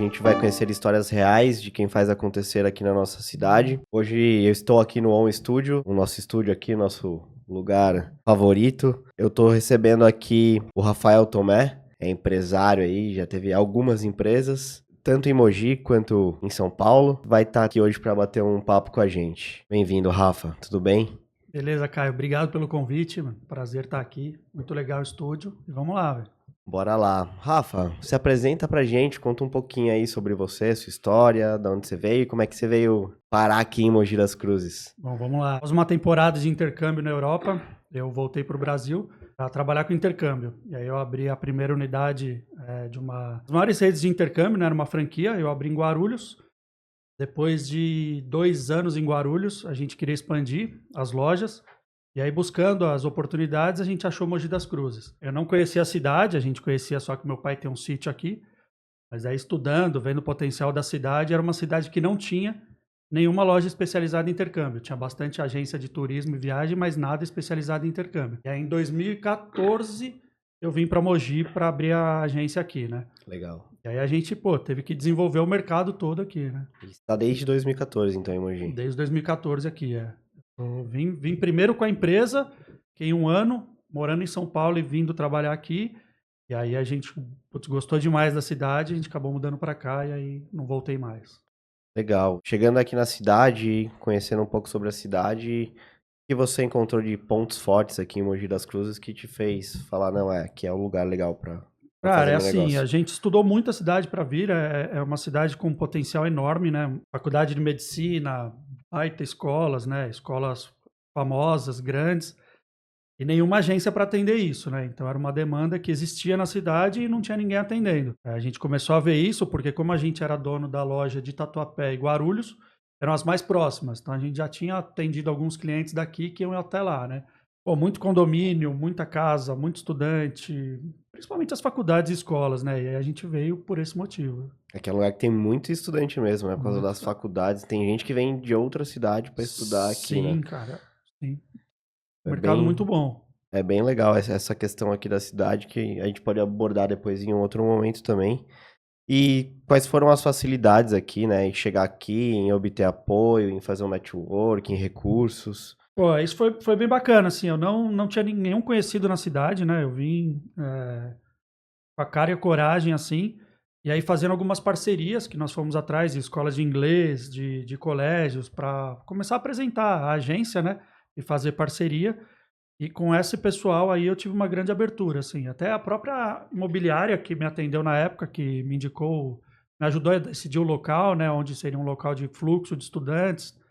gente vai conhecer histórias reais de quem faz acontecer aqui na nossa cidade. Hoje eu estou aqui no On Studio, o nosso estúdio aqui, nosso lugar favorito. Eu estou recebendo aqui o Rafael Tomé, é empresário aí, já teve algumas empresas, tanto em Mogi quanto em São Paulo. Vai estar aqui hoje para bater um papo com a gente. Bem-vindo, Rafa, tudo bem? Beleza, Caio. Obrigado pelo convite, mano. Prazer estar aqui. Muito legal o estúdio. E vamos lá, velho. Bora lá. Rafa, se apresenta pra gente, conta um pouquinho aí sobre você, sua história, de onde você veio, como é que você veio parar aqui em Mogi das Cruzes. Bom, vamos lá. Após uma temporada de intercâmbio na Europa, eu voltei para o Brasil para trabalhar com intercâmbio. E aí eu abri a primeira unidade de uma das maiores redes de intercâmbio, né? Era uma franquia. Eu abri em Guarulhos. Depois de 2 anos em Guarulhos, a gente queria expandir as lojas. E aí, buscando as oportunidades, a gente achou Mogi das Cruzes. Eu não conhecia a cidade, a gente conhecia só que meu pai tem um sítio aqui. Mas aí, estudando, vendo o potencial da cidade, era uma cidade que não tinha nenhuma loja especializada em intercâmbio. Tinha bastante agência de turismo e viagem, mas nada especializado em intercâmbio. E aí, em 2014, eu vim para Mogi para abrir a agência aqui, né? Legal. E aí a gente, teve que desenvolver o mercado todo aqui, né? Está desde 2014, então, em Mogi. Desde 2014 aqui, é. Eu vim primeiro com a empresa, fiquei 1 ano morando em São Paulo e vindo trabalhar aqui. E aí a gente gostou demais da cidade, a gente acabou mudando para cá e aí não voltei mais. Legal. Chegando aqui na cidade, conhecendo um pouco sobre a cidade, o que você encontrou de pontos fortes aqui em Mogi das Cruzes que te fez falar, não, aqui é um lugar legal para Cara, fazer é meu assim, a negócio? gente estudou muito a cidade para vir, é uma cidade com um potencial enorme, né? Faculdade de medicina, baita escolas, né? Escolas famosas, grandes. E nenhuma agência para atender isso, né? Então era uma demanda que existia na cidade e não tinha ninguém atendendo. A gente começou a ver isso porque como a gente era dono da loja de Tatuapé e Guarulhos, eram as mais próximas. Então a gente já tinha atendido alguns clientes daqui que iam até lá, né? Pô, muito condomínio, muita casa, muito estudante, principalmente as faculdades e escolas, né? E aí a gente veio por esse motivo. Aqui é um lugar que tem muito estudante mesmo, né? Por causa Muito. das faculdades. Tem gente que vem de outra cidade para estudar aqui, né? Sim, cara. Sim. É Mercado muito bem, bom. É bem legal essa questão aqui da cidade que a gente pode abordar depois em um outro momento também. E quais foram as facilidades aqui, né? Em chegar aqui, em obter apoio, em fazer um network, em recursos. Pô, isso foi bem bacana, assim, eu não tinha nenhum conhecido na cidade, né, eu vim com a cara e a coragem, assim, e aí fazendo algumas parcerias que nós fomos atrás de escolas de inglês, de colégios, para começar a apresentar a agência, né, e fazer parceria, e com esse pessoal aí eu tive uma grande abertura, assim, até a própria imobiliária que me atendeu na época, que me indicou, me ajudou a decidir o local, né, onde seria um local de fluxo de estudantes,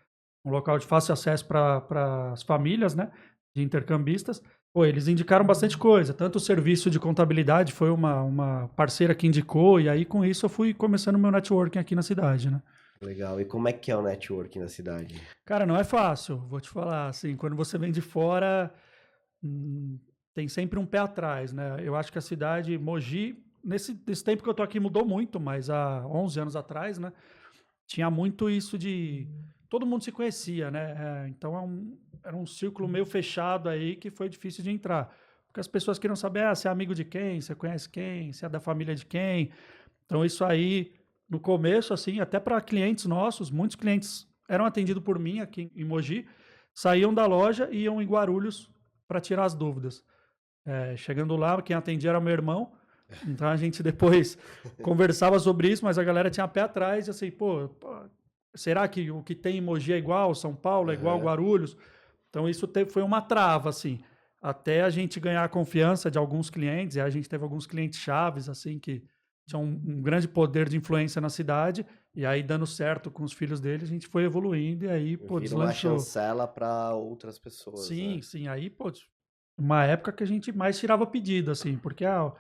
um local de fácil acesso para as famílias, né, de intercambistas. Pô, eles indicaram bastante coisa, tanto o serviço de contabilidade foi uma parceira que indicou, e aí com isso eu fui começando o meu networking aqui na cidade, né. Legal. E como é que é o networking na cidade? Cara, não é fácil, vou te falar, assim, quando você vem de fora, hum, tem sempre um pé atrás, né. Eu acho que a cidade, Mogi, nesse tempo que eu tô aqui mudou muito, mas há 11 anos atrás, né, tinha muito isso de todo mundo se conhecia, né? Então era um círculo meio fechado aí que foi difícil de entrar. Porque as pessoas queriam saber, você é amigo de quem, você conhece quem, você é da família de quem. Então isso aí, no começo, assim, até para clientes nossos, muitos clientes eram atendidos por mim aqui em Mogi, saíam da loja e iam em Guarulhos para tirar as dúvidas. Chegando lá, quem atendia era meu irmão. Então a gente depois conversava sobre isso, mas a galera tinha pé atrás, e assim, será que o que tem em Mogi é igual, São Paulo é igual, Aham. Guarulhos? Então isso foi uma trava, assim, até a gente ganhar a confiança de alguns clientes, e a gente teve alguns clientes chaves, assim, que tinham um grande poder de influência na cidade, e aí dando certo com os filhos dele, a gente foi evoluindo, e aí, Vira uma deslanchou. chancela para outras pessoas, né? Sim, sim, aí, uma época que a gente mais tirava pedido, assim, porque o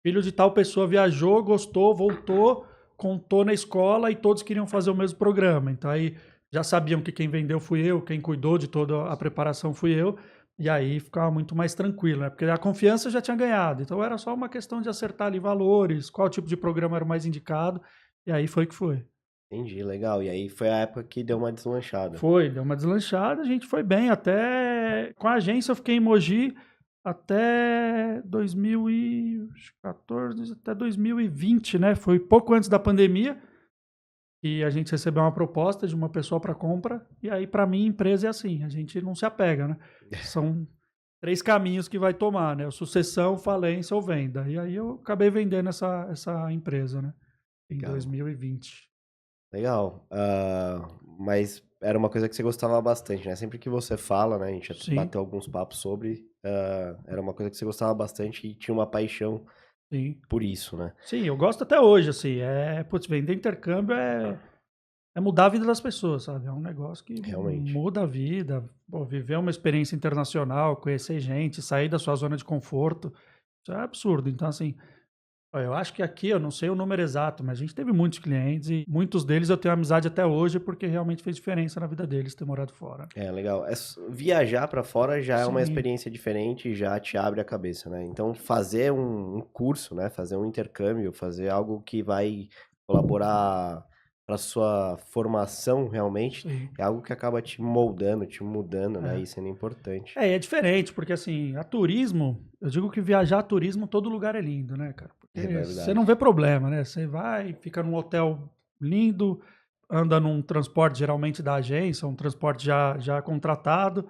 filho de tal pessoa viajou, gostou, voltou, contou na escola e todos queriam fazer o mesmo programa. Então aí já sabiam que quem vendeu fui eu, quem cuidou de toda a preparação fui eu, e aí ficava muito mais tranquilo, né? Porque a confiança eu já tinha ganhado. Então era só uma questão de acertar ali valores, qual tipo de programa era o mais indicado, e aí foi que foi. Entendi, legal. E aí foi a época que deu uma deslanchada. Foi, deu uma deslanchada, a gente foi bem. Até com a agência eu fiquei em Mogi. até 2014, até 2020, né? Foi pouco antes da pandemia e a gente recebeu uma proposta de uma pessoa para compra. E aí, para mim, empresa é assim: a gente não se apega, né? São 3 caminhos que vai tomar, né? Sucessão, falência ou venda. E aí eu acabei vendendo essa empresa, né? Em Legal. 2020. Legal. Mas era uma coisa que você gostava bastante, né? Sempre que você fala, né? A gente já Sim, bateu alguns papos sobre. Era uma coisa que você gostava bastante e tinha uma paixão sim. por isso, né? Sim, eu gosto até hoje, assim. Putz, vender intercâmbio é mudar a vida das pessoas, sabe? É um negócio que Realmente. muda a vida. Pô, viver uma experiência internacional, conhecer gente, sair da sua zona de conforto. Isso é absurdo. Então, assim, ó, eu acho que aqui, eu não sei o número exato, mas a gente teve muitos clientes e muitos deles eu tenho amizade até hoje porque realmente fez diferença na vida deles ter morado fora. É legal. Viajar pra fora já é uma Sim, experiência diferente e já te abre a cabeça, né? Então, fazer um curso, né? Fazer um intercâmbio, fazer algo que vai colaborar para sua formação realmente, sim. é algo que acaba te moldando, te mudando, né? É. E sendo importante. É, e é diferente, porque assim, a turismo, eu digo que viajar a turismo, todo lugar é lindo, né, cara? É Porque você verdade. não vê problema, né? Você vai, fica num hotel lindo, anda num transporte geralmente da agência, um transporte já contratado,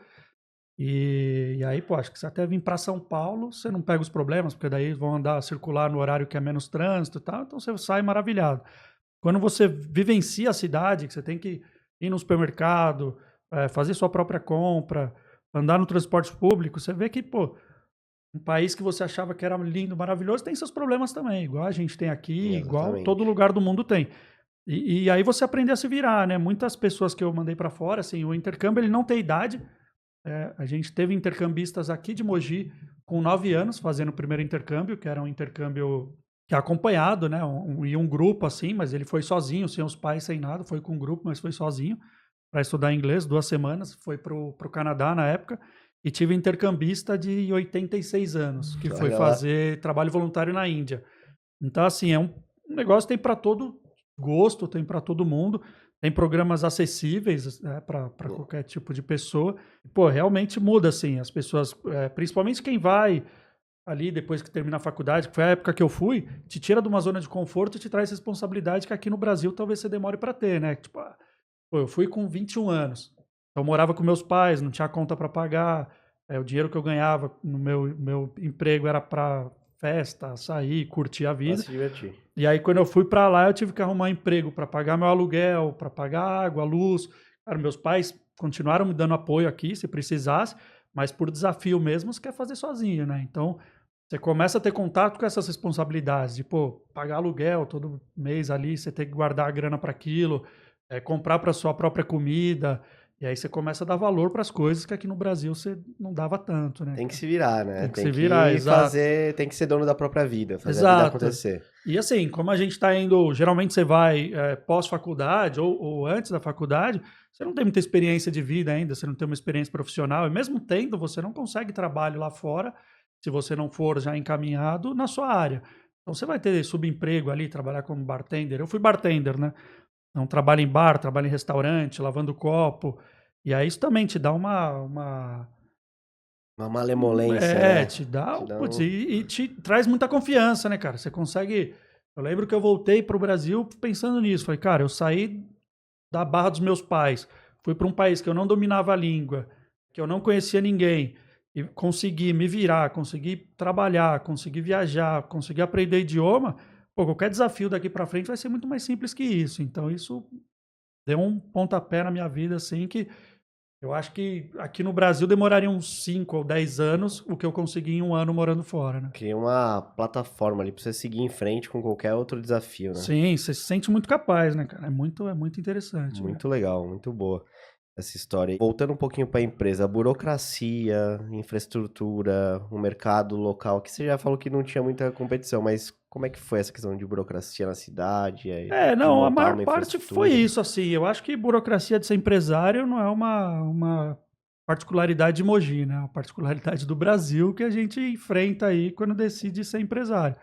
e aí, pô, acho que você até vir para São Paulo, você não pega os problemas, porque daí vão andar, circular no horário que é menos trânsito e tal, então você sai maravilhado. Quando você vivencia a cidade, que você tem que ir no supermercado, fazer sua própria compra, andar no transporte público, você vê que, pô, um país que você achava que era lindo, maravilhoso, tem seus problemas também, igual a gente tem aqui, igual todo Exatamente. lugar do mundo tem. E aí você aprende a se virar, né? Muitas pessoas que eu mandei para fora, assim, o intercâmbio ele não tem idade. A gente teve intercambistas aqui de Mogi com 9 anos fazendo o primeiro intercâmbio, que era um intercâmbio que é acompanhado, né? E um grupo assim, mas ele foi sozinho, sem os pais, sem nada, foi com um grupo, mas foi sozinho para estudar inglês, 2 semanas, foi pro Canadá na época, e tive intercambista de 86 anos, que foi Olha lá. fazer trabalho voluntário na Índia. Então, assim, é um negócio que tem para todo gosto, tem para todo mundo, tem programas acessíveis, né, para qualquer tipo de pessoa. Pô, realmente muda, assim, as pessoas, principalmente quem vai ali depois que termina a faculdade, que foi a época que eu fui, te tira de uma zona de conforto e te traz responsabilidade que aqui no Brasil talvez você demore para ter, né? Tipo, pô, eu fui com 21 anos. Então, eu morava com meus pais, não tinha conta para pagar. O dinheiro que eu ganhava no meu emprego era para festa, sair, curtir a Pra vida. se divertir. E aí, quando eu fui para lá, eu tive que arrumar emprego para pagar meu aluguel, para pagar água, luz. Cara, meus pais continuaram me dando apoio aqui, se precisasse, mas por desafio mesmo, você quer fazer sozinho, né? Então, você começa a ter contato com essas responsabilidades de, pô, pagar aluguel todo mês ali, você tem que guardar a grana para aquilo, comprar para sua própria comida, e aí você começa a dar valor para as coisas que aqui no Brasil você não dava tanto, né, Tem que cara? se virar, né? Tem que Tem se virar, que exato. fazer, tem que ser dono da própria vida, fazer a vida Exato. acontecer. E assim, como a gente está indo, geralmente você vai pós-faculdade ou antes da faculdade, você não tem muita experiência de vida ainda, você não tem uma experiência profissional, e mesmo tendo, você não consegue trabalho lá fora se você não for já encaminhado na sua área. Então você vai ter subemprego ali, trabalhar como bartender. Eu fui bartender, né? Então trabalho em bar, trabalho em restaurante, lavando copo. E aí isso também te dá Uma malemolência, né? te dá, Te dá putz, um. e te traz muita confiança, né, cara? Você consegue. Eu lembro que eu voltei para o Brasil pensando nisso. Falei, cara, eu saí da barra dos meus pais, fui para um país que eu não dominava a língua, que eu não conhecia ninguém, e consegui me virar, consegui trabalhar, consegui viajar, consegui aprender idioma. Pô, qualquer desafio daqui para frente vai ser muito mais simples que isso. Então, isso deu um pontapé na minha vida, assim, que eu acho que aqui no Brasil demoraria uns 5 ou 10 anos o que eu consegui em um ano morando fora, né? Cria uma plataforma ali pra você seguir em frente com qualquer outro desafio, né? Sim, você se sente muito capaz, né, cara? É muito interessante, né? Muito legal, muito boa essa história. Voltando um pouquinho para a empresa, a burocracia, infraestrutura, o mercado local, que você já falou que não tinha muita competição, mas como é que foi essa questão de burocracia na cidade, de Não, a montar maior uma parte foi infraestrutura? isso, assim. Eu acho que burocracia de ser empresário não é uma particularidade de Mogi, né? É uma particularidade do Brasil que a gente enfrenta aí quando decide ser empresário.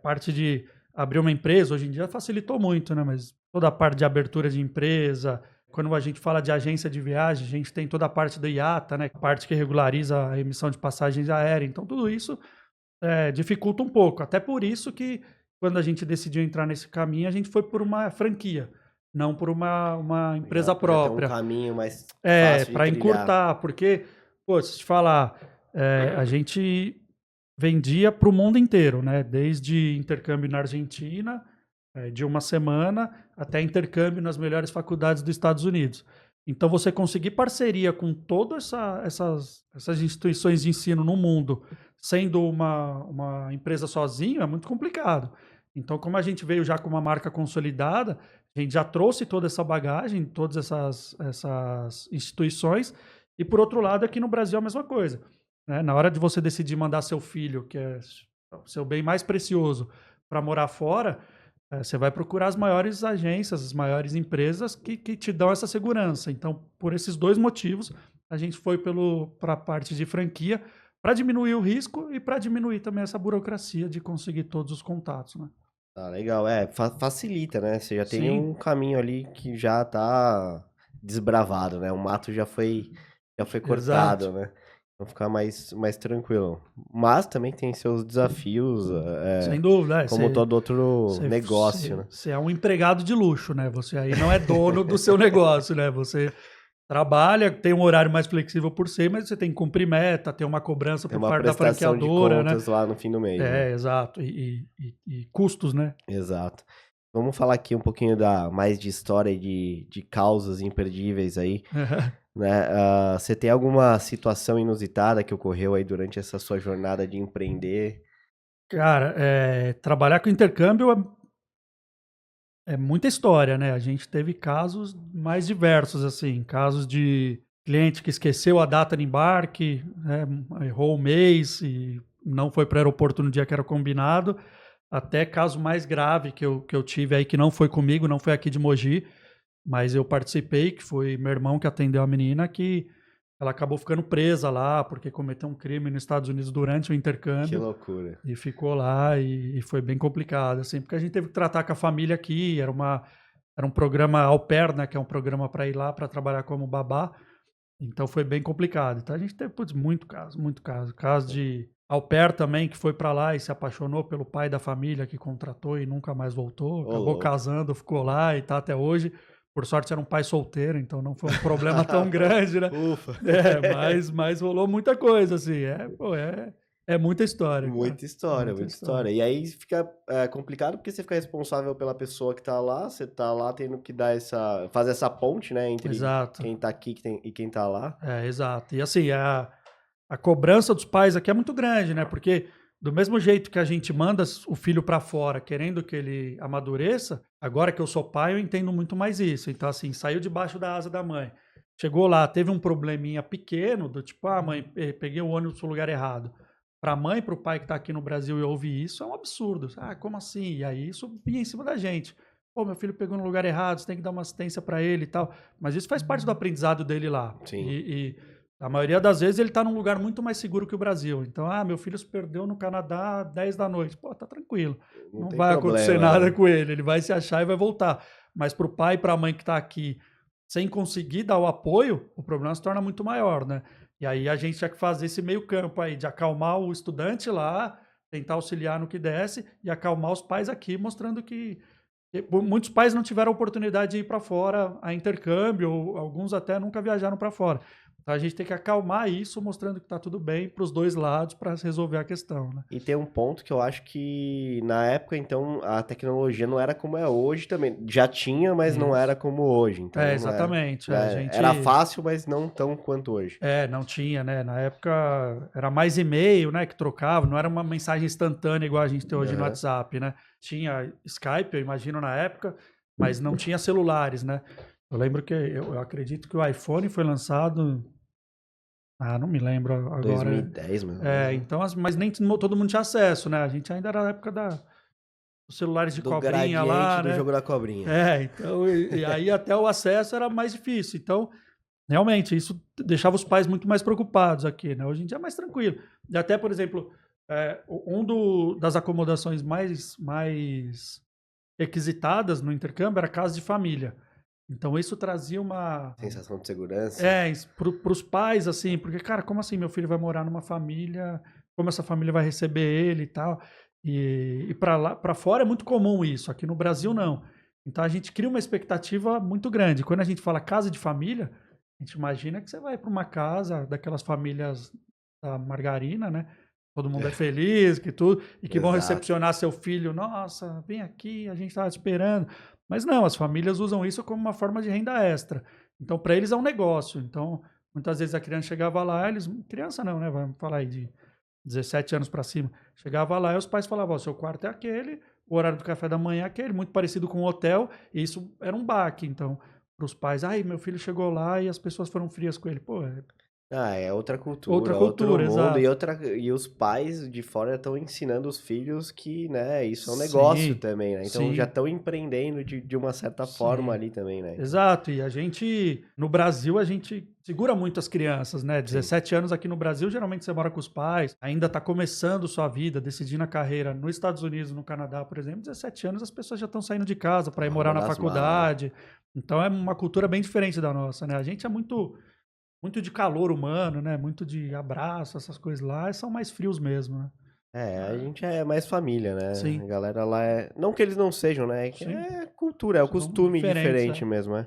Parte de abrir uma empresa, hoje em dia facilitou muito, né? Mas toda a parte de abertura de empresa, quando a gente fala de agência de viagem, a gente tem toda a parte do IATA, né? A parte que regulariza a emissão de passagens aéreas. Então, tudo isso dificulta um pouco. Até por isso que, quando a gente decidiu entrar nesse caminho, a gente foi por uma franquia, não por uma empresa Já tem um própria. caminho mais fácil de Para trilhar. encurtar, porque, pô, se te falar, a gente vendia para o mundo inteiro, né? Desde intercâmbio na Argentina, de uma semana, até intercâmbio nas melhores faculdades dos Estados Unidos. Então, você conseguir parceria com todas essas instituições de ensino no mundo, sendo uma empresa sozinho, é muito complicado. Então, como a gente veio já com uma marca consolidada, a gente já trouxe toda essa bagagem, todas essas instituições, e por outro lado, aqui no Brasil é a mesma coisa, né? Na hora de você decidir mandar seu filho, que é o seu bem mais precioso, para morar fora, você vai procurar as maiores agências, as maiores empresas que te dão essa segurança. Então, por esses dois motivos, a gente foi para a parte de franquia, para diminuir o risco e para diminuir também essa burocracia de conseguir todos os contatos, né? Tá legal. Facilita, né? Você já tem Sim. um caminho ali que já tá desbravado, né? O mato já foi cortado, Exato. né? Então ficar mais tranquilo. Mas também tem seus desafios, Sem dúvida. como todo outro negócio, né? Você é um empregado de luxo, né? Você aí não é dono do seu negócio, né? Você trabalha, tem um horário mais flexível por ser, mas você tem que cumprir meta, tem uma cobrança Tem por uma parte da prestação de franqueadora, né? contas lá no fim do mês, né? Exato. E custos, né? Exato. Vamos falar aqui um pouquinho mais de história e de causas imperdíveis aí, né? Você tem alguma situação inusitada que ocorreu aí durante essa sua jornada de empreender? Cara, trabalhar com intercâmbio é muita história, né? A gente teve casos mais diversos, assim, casos de cliente que esqueceu a data de embarque, né? Errou o mês e não foi para o aeroporto no dia que era combinado, até caso mais grave que eu tive aí, que não foi comigo, não foi aqui de Mogi, mas eu participei, que foi meu irmão que atendeu a menina, que ela acabou ficando presa lá, porque cometeu um crime nos Estados Unidos durante o Que intercâmbio. loucura. E ficou lá e foi bem complicado, assim, porque a gente teve que tratar com a família aqui, era um programa au pair, né, que é um programa para ir lá para trabalhar como babá, então foi bem complicado. Então a gente teve, putz, muito caso, muito caso. Caso de au pair também, que foi para lá e se apaixonou pelo pai da família que contratou e nunca mais voltou, Ô, acabou louco. casando, ficou lá e tá até hoje. Por sorte era um pai solteiro, então não foi um problema tão grande, né? Ufa. Mas rolou muita coisa, assim. É muita história, cara. Muita história, Muita muita história. história. E aí fica complicado porque você fica responsável pela pessoa que tá lá, você tá lá tendo que fazer essa ponte, né, entre Exato. quem tá aqui e quem tá lá. Exato. E assim, a cobrança dos pais aqui é muito grande, né? Porque do mesmo jeito que a gente manda o filho para fora querendo que ele amadureça, agora que eu sou pai, eu entendo muito mais isso. Então, assim, saiu debaixo da asa da mãe. Chegou lá, teve um probleminha pequeno, do tipo, mãe, peguei o ônibus no lugar errado. Para a mãe, para o pai que está aqui no Brasil e ouvir isso, é um absurdo. Como assim? E aí isso vinha em cima da gente. Pô, meu filho pegou no lugar errado, você tem que dar uma assistência para ele e tal. Mas isso faz parte do aprendizado dele lá. Sim. E a maioria das vezes ele está num lugar muito mais seguro que o Brasil. Então, meu filho se perdeu no Canadá às 10 da noite. Pô, tá tranquilo. Não tem vai acontecer problema, nada né? com ele. Ele vai se achar e vai voltar. Mas para o pai e para a mãe que está aqui, sem conseguir dar o apoio, o problema se torna muito maior, né? E aí a gente tinha que fazer esse meio campo aí, de acalmar o estudante lá, tentar auxiliar no que desce, e acalmar os pais aqui, mostrando que muitos pais não tiveram a oportunidade de ir para fora a intercâmbio, ou alguns até nunca viajaram para fora. Então a gente tem que acalmar isso, mostrando que está tudo bem para os dois lados para resolver a questão, né? E tem um ponto que eu acho que na época, então, a tecnologia não era como é hoje também. Já tinha, mas não Isso. era como hoje. Então, Exatamente. né, A gente... era fácil, mas não tão quanto hoje. Não tinha, né? Na época era mais e-mail, né, que trocava, não era uma mensagem instantânea igual a gente tem hoje no Aham. WhatsApp, né? Tinha Skype, eu imagino, na época, mas não tinha celulares, né? Eu lembro que eu acredito que o iPhone foi lançado. Não me lembro agora. 2010, mano. Então, mas nem todo mundo tinha acesso, né? A gente ainda era na época dos celulares de Do cobrinha gradiente lá, do né? jogo da cobrinha. Então, e aí até o acesso era mais difícil. Então, realmente, isso deixava os pais muito mais preocupados aqui, né? Hoje em dia é mais tranquilo. E até, por exemplo, das acomodações mais requisitadas no intercâmbio era casa de família. Então isso trazia uma... Sensação de segurança. Para os pais, assim, porque, cara, como assim meu filho vai morar numa família, como essa família vai receber ele e tal? E para lá, para fora é muito comum isso, aqui no Brasil não. Então a gente cria uma expectativa muito grande. Quando a gente fala casa de família, a gente imagina que você vai para uma casa daquelas famílias da margarina, né? Todo mundo é feliz, que tudo, e que vão Exato. recepcionar seu filho. Nossa, vem aqui, a gente estava esperando. Mas não, as famílias usam isso como uma forma de renda extra. Então, para eles é um negócio. Então, muitas vezes a criança chegava lá, eles. Criança não, né? Vamos falar aí de 17 anos para cima. Chegava lá e os pais falavam: ó, seu quarto é aquele, o horário do café da manhã é aquele, muito parecido com um hotel. E isso era um baque. Então, para os pais, ai, meu filho chegou lá e as pessoas foram frias com ele. Pô, é Ah, é outra outra cultura, outro cultura, mundo exato. e os pais de fora estão ensinando os filhos que, né, isso é um negócio Sim, também, né? Então já sim, estão empreendendo de uma certa forma sim. ali também, né? Então, Exato, e a gente, no Brasil, a gente segura muito as crianças, né? sim. 17 anos aqui no Brasil, geralmente você mora com os pais, ainda está começando sua vida, decidindo a carreira. Nos Estados Unidos, no Canadá, por exemplo, 17 anos as pessoas já estão saindo de casa para Estão ir morar na arrumando as malas. faculdade. Então é uma cultura bem diferente da nossa, né? A gente é muito de calor humano, né? Muito de abraço, essas coisas lá, e são mais frios mesmo, né? É, a gente é mais família, né? A Sim, galera lá é. Não que eles não sejam, né? É que sim, é cultura, é o são costume diferentes, diferente é. mesmo, né?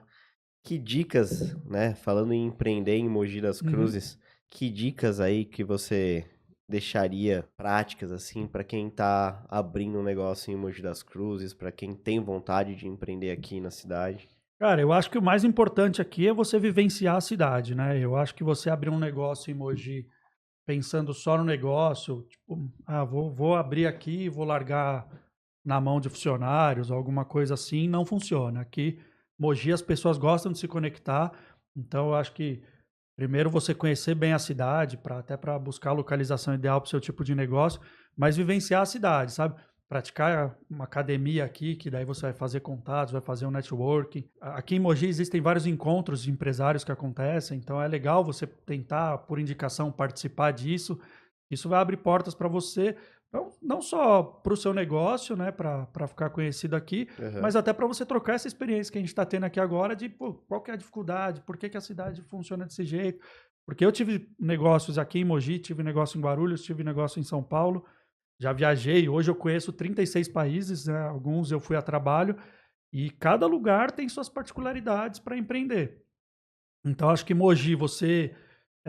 Que dicas, né? Falando em empreender em Mogi das Uhum. Cruzes, que dicas aí que você deixaria práticas assim para quem tá abrindo um negócio em Mogi das Cruzes, para quem tem vontade de empreender aqui na cidade? Cara, eu acho que o mais importante aqui é você vivenciar a cidade, né? Eu acho que você abrir um negócio em Mogi pensando só no negócio, tipo, vou abrir aqui, vou largar na mão de funcionários ou alguma coisa assim, não funciona. Aqui, Mogi, as pessoas gostam de se conectar, então eu acho que primeiro você conhecer bem a cidade, até para buscar a localização ideal para o seu tipo de negócio, mas vivenciar a cidade, sabe? Praticar uma academia aqui, que daí você vai fazer contatos, vai fazer um networking. Aqui em Mogi existem vários encontros de empresários que acontecem, então é legal você tentar, por indicação, participar disso. Isso vai abrir portas para você, não só para o seu negócio, né, para ficar conhecido aqui, Aham. mas até para você trocar essa experiência que a gente está tendo aqui agora de pô, qual que é a dificuldade, por que, que a cidade funciona desse jeito. Porque eu tive negócios aqui em Mogi, tive negócio em Guarulhos, tive negócio em São Paulo, já viajei, hoje eu conheço 36 países, né, alguns eu fui a trabalho, e cada lugar tem suas particularidades para empreender. Então, acho que Mogi, você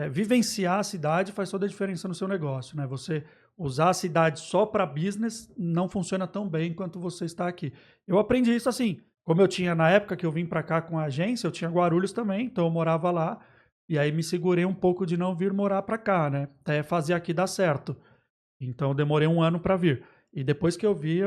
vivenciar a cidade faz toda a diferença no seu negócio, né? Você usar a cidade só para business não funciona tão bem quanto você está aqui. Eu aprendi isso assim, como eu tinha na época que eu vim para cá com a agência, eu tinha Guarulhos também, então eu morava lá, e aí me segurei um pouco de não vir morar para cá, né? Até fazer aqui dar certo. Então, eu demorei um ano para vir. E depois que eu vi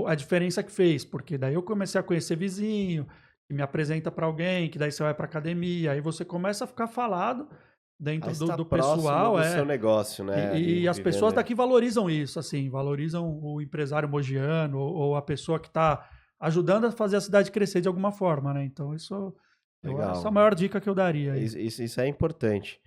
a diferença que fez, porque daí eu comecei a conhecer vizinho, que me apresenta para alguém, que daí você vai para academia, aí você começa a ficar falado Aí dentro do, está do próximo pessoal, do seu negócio, né? Ali e as pessoas vivendo. daqui valorizam isso, assim, valorizam o empresário mogiano ou a pessoa que está ajudando a fazer a cidade crescer de alguma forma, né? Então essa é a Legal. maior dica que eu daria aí. Isso é importante.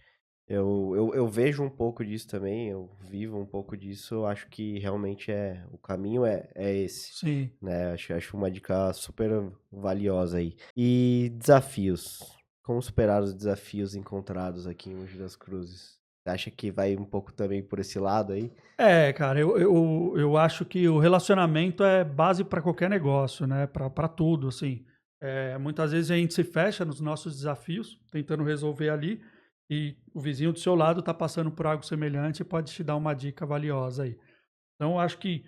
Eu vejo um pouco disso também, eu vivo um pouco disso, eu acho que realmente o caminho é esse, Sim. né? Acho uma dica super valiosa aí. E desafios? Como superar os desafios encontrados aqui em Mogi das Cruzes? Você acha que vai um pouco também por esse lado aí? É, cara, eu acho que o relacionamento é base para qualquer negócio, né? Para tudo, assim. Muitas vezes a gente se fecha nos nossos desafios, tentando resolver ali, e o vizinho do seu lado está passando por algo semelhante e pode te dar uma dica valiosa aí. Então, eu acho que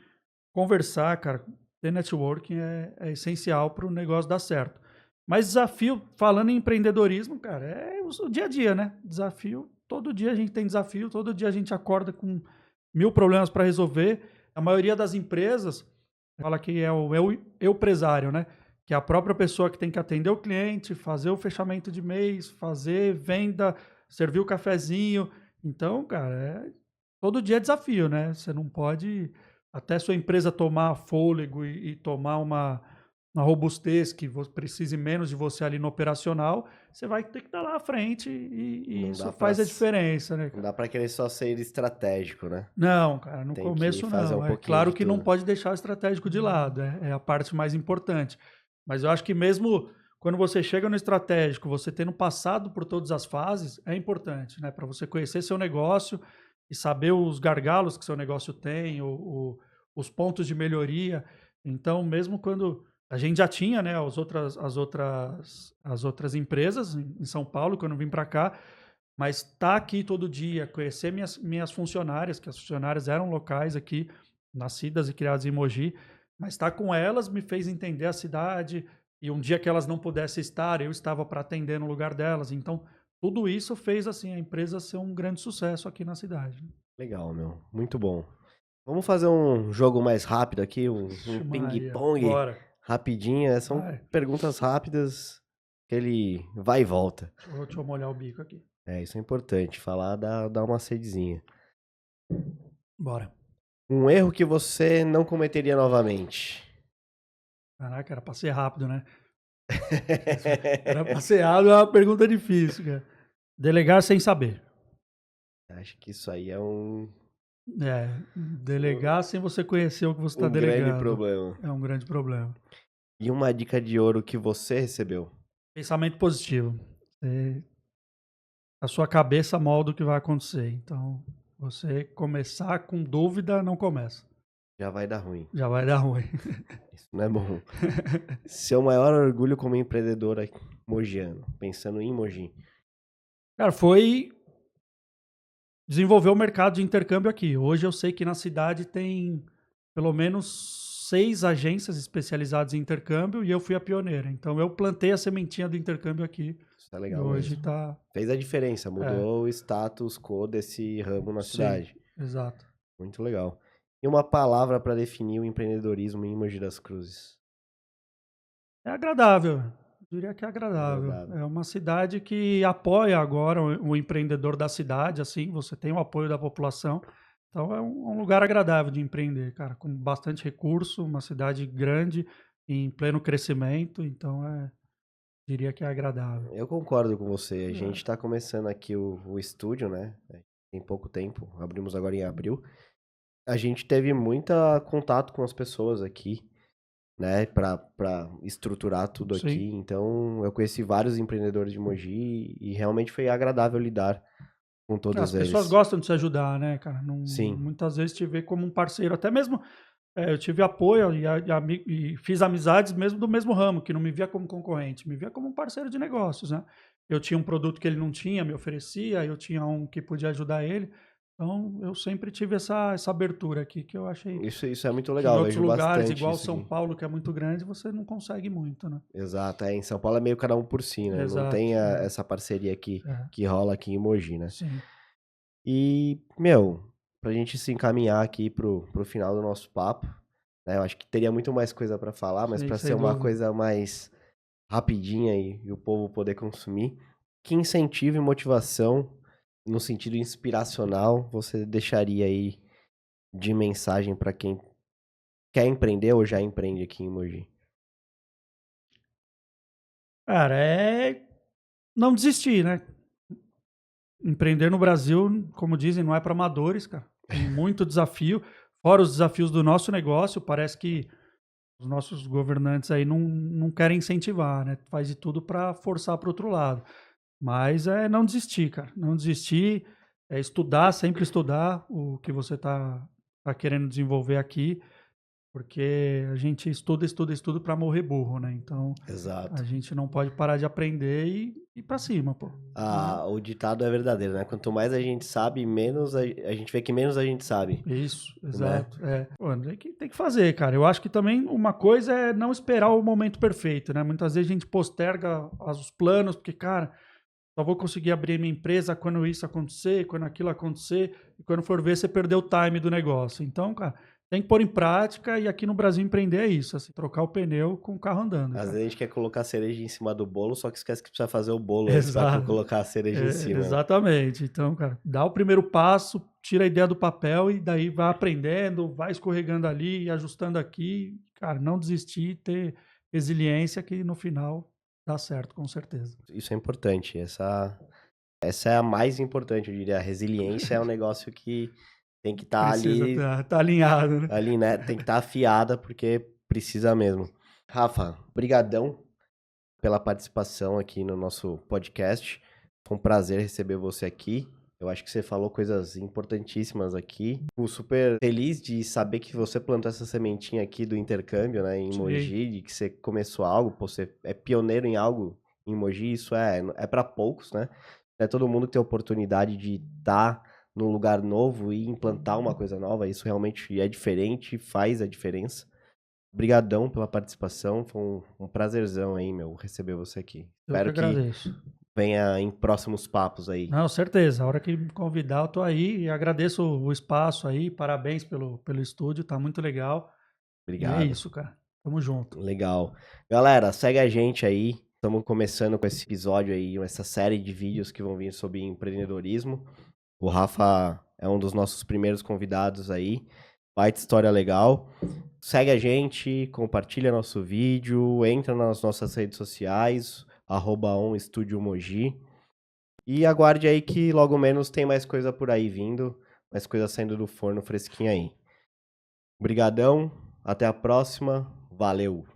conversar, cara, ter networking é essencial para o negócio dar certo. Mas desafio, falando em empreendedorismo, cara, é o dia a dia, né? Desafio, todo dia a gente tem desafio, todo dia a gente acorda com 1000 problemas para resolver. A maioria das empresas fala que é o empresário, né? Que é a própria pessoa que tem que atender o cliente, fazer o fechamento de mês, fazer venda, servir o cafezinho. Então, cara, todo dia é desafio, né? Você não pode, até sua empresa tomar fôlego e tomar uma robustez que precise menos de você ali no operacional, você vai ter que estar lá à frente e Não isso dá pra, faz a diferença, né, não cara? dá pra querer só ser estratégico, né? Não, cara, no Tem que começo fazer um não. É pouquinho claro de que não tudo. pode deixar o estratégico de lado, é a parte mais importante. Mas eu acho que mesmo quando você chega no estratégico, você tendo passado por todas as fases, é importante, né? Para você conhecer seu negócio e saber os gargalos que seu negócio tem, os pontos de melhoria. Então, mesmo quando a gente já tinha, né, as outras empresas em São Paulo, quando eu vim para cá, mas tá aqui todo dia, conhecer minhas funcionárias, que as funcionárias eram locais aqui, nascidas e criadas em Mogi, mas estar com elas me fez entender a cidade, e um dia que elas não pudessem estar, eu estava para atender no lugar delas. Então, tudo isso fez assim a empresa ser um grande sucesso aqui na cidade. Legal, meu. Muito bom. Vamos fazer um jogo mais rápido aqui, um Vixe Maria, ping-pong bora. rapidinho. São Vai. perguntas rápidas que ele vai e volta. Deixa eu molhar o bico aqui. É, isso é importante. Falar dá uma sedezinha. Bora. Um erro que você não cometeria novamente. Caraca, era pra ser rápido, né? Era pra ser rápido, é uma pergunta difícil, cara. Delegar sem saber. Acho que isso aí é um É, delegar sem você conhecer o que você está grande delegando problema. é um grande problema. E uma dica de ouro que você recebeu. Pensamento positivo. A sua cabeça molda o que vai acontecer. Então, você começar com dúvida, não começa. Já vai dar ruim. Já vai dar ruim. Isso não é bom. Seu maior orgulho como empreendedora mogiano, pensando em Mogi. Cara, foi desenvolver o mercado de intercâmbio aqui. Hoje eu sei que na cidade tem pelo menos 6 agências especializadas em intercâmbio e eu fui a pioneira. Então eu plantei a sementinha do intercâmbio aqui. Isso é E legal hoje mesmo. tá. Fez a diferença, mudou o status quo desse ramo na Sim, cidade. exato. Muito legal. E uma palavra para definir o empreendedorismo em Mogi das Cruzes. É agradável. Eu diria que é agradável. Agradável. É uma cidade que apoia agora o empreendedor da cidade, assim, você tem o apoio da população. Então é um lugar agradável de empreender, cara, com bastante recurso, uma cidade grande, em pleno crescimento, então diria que é agradável. Eu concordo com você. A gente É, está começando aqui o estúdio, né? Tem pouco tempo, abrimos agora em abril. A gente teve muito contato com as pessoas aqui, né? Para estruturar tudo sim, aqui. Então, eu conheci vários empreendedores de Mogi e realmente foi agradável lidar com as todos pessoas eles. gostam de se ajudar, né, cara? Não, Sim, muitas vezes te vê como um parceiro, até mesmo eu tive apoio e fiz amizades mesmo do mesmo ramo, que não me via como concorrente, me via como um parceiro de negócios, né? Eu tinha um produto que ele não tinha, me oferecia, eu tinha um que podia ajudar ele. Então, eu sempre tive essa abertura aqui, que eu achei isso é muito que em legal. Eu outros vejo lugares, bastante igual isso São aqui. Paulo, que é muito grande, você não consegue muito, né? Exato. Em São Paulo é meio cada um por si, né? Não Exato. tem essa parceria aqui É, que rola aqui em Mogi, né? sim, E, meu, pra gente se encaminhar aqui pro final do nosso papo, né? Eu acho que teria muito mais coisa pra falar, mas sim, pra ser sem uma dúvida. coisa mais rapidinha e o povo poder consumir, que incentivo e motivação, no sentido inspiracional, você deixaria aí de mensagem pra quem quer empreender ou já empreende aqui em Mogi? Cara, é não desistir, né? Empreender no Brasil, como dizem, não é para amadores, cara. Tem muito desafio. Fora os desafios do nosso negócio, parece que os nossos governantes aí não querem incentivar, né? Faz de tudo para forçar para outro lado. Mas é não desistir, cara. Não desistir, é estudar, sempre estudar o que você tá querendo desenvolver aqui, porque a gente estuda, estuda, estuda para morrer burro, né? Então a Exato. gente não pode parar de aprender e ir para cima, pô. O ditado é verdadeiro, né? Quanto mais a gente sabe, menos a gente vê que menos a gente sabe, Isso, né? exato. É. Pô, tem que fazer, cara. Eu acho que também uma coisa é não esperar o momento perfeito, né? Muitas vezes a gente posterga os planos, porque, cara, só vou conseguir abrir minha empresa quando isso acontecer, quando aquilo acontecer, e quando for ver, você perdeu o time do negócio. Então, cara, tem que pôr em prática, e aqui no Brasil empreender é isso, assim, trocar o pneu com o carro andando, Às cara. vezes a gente quer colocar a cereja em cima do bolo, só que esquece que precisa fazer o bolo antes pra Exato. colocar a cereja em cima, né? Exatamente. Então, cara, dá o primeiro passo, tira a ideia do papel e daí vai aprendendo, vai escorregando ali, ajustando aqui. Cara, não desistir, ter resiliência que no final dá certo, com certeza. Isso é importante. Essa é a mais importante, eu diria. A resiliência é um negócio que tem que estar Precisa ali, tá alinhado, né? né? Tem que estar afiada, porque precisa mesmo. Rafa, brigadão pela participação aqui no nosso podcast. Foi um prazer receber você aqui. Eu acho que você falou coisas importantíssimas aqui. Fico super feliz de saber que você plantou essa sementinha aqui do intercâmbio, né, em Sim, Mogi, de que você começou algo, pô, você é pioneiro em algo em Mogi, isso é para poucos, né? É todo mundo que tem a oportunidade de estar num lugar novo e implantar uma coisa nova. Isso realmente é diferente, faz a diferença. Obrigadão pela participação, foi um prazerzão aí, meu, receber você aqui. eu que Espero que agradeço. venha em próximos papos aí. Não, certeza. A hora que me convidar, eu tô aí e agradeço o espaço aí. Parabéns pelo estúdio, tá muito legal. E é Obrigado. isso, cara. Tamo junto. Legal. Galera, segue a gente aí. Estamos começando com esse episódio aí, essa série de vídeos que vão vir sobre empreendedorismo. O Rafa é um dos nossos primeiros convidados aí. Baita história legal. Segue a gente, compartilha nosso vídeo, entra nas nossas redes sociais, @onestudiomogi. E aguarde aí que logo menos tem mais coisa por aí vindo, mais coisa saindo do forno fresquinha aí. Obrigadão, até a próxima, valeu!